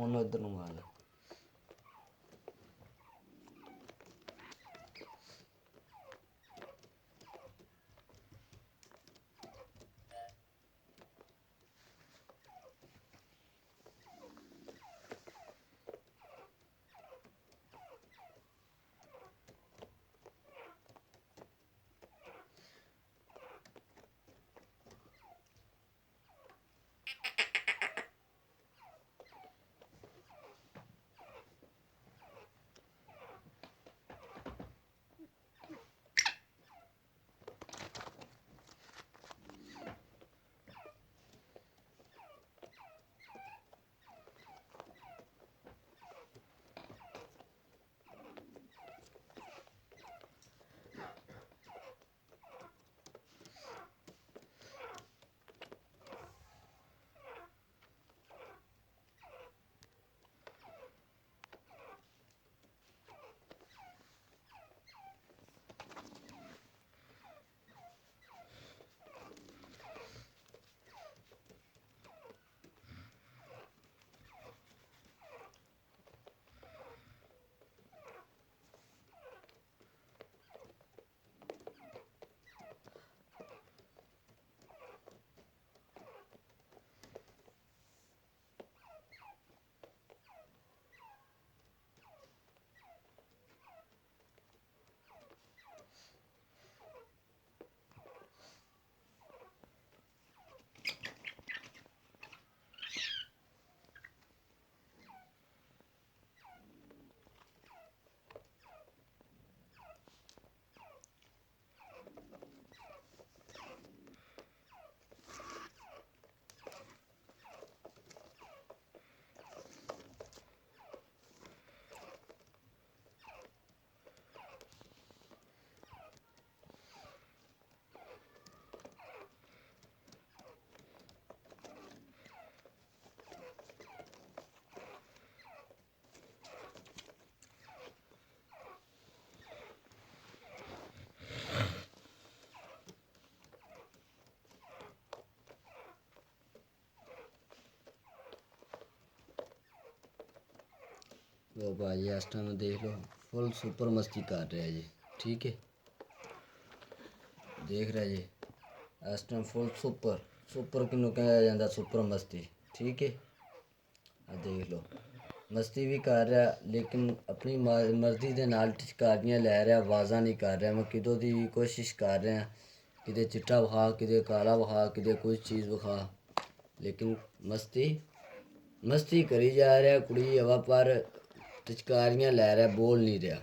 ਉਹਨੂੰ ਇੱਧਰ ਨੂੰ ਮਾਰ ਲੈ। वो भाई इस टाइम देख लो फुल सुपर मस्ती कर रहा है जी। ठीक है, देख रहा जी इस टाइम फुल सुपर सुपर किनू कहा जाता सुपर मस्ती। ठीक है, देख लो मस्ती भी कर रहा लेकिन अपनी मर्जी के नाल टिचकारियाँ लै रहा, आवाज़ा नहीं कर रहा। मैं कितों की भी कोशिश कर रहा किते चिट्टा विखा किते काला विखा किते कोई चीज़ विखा, लेकिन मस्ती करी जा रहा कुड़ी हवा पर टिचकारियाँ लै रहा, बोल नहीं रहा।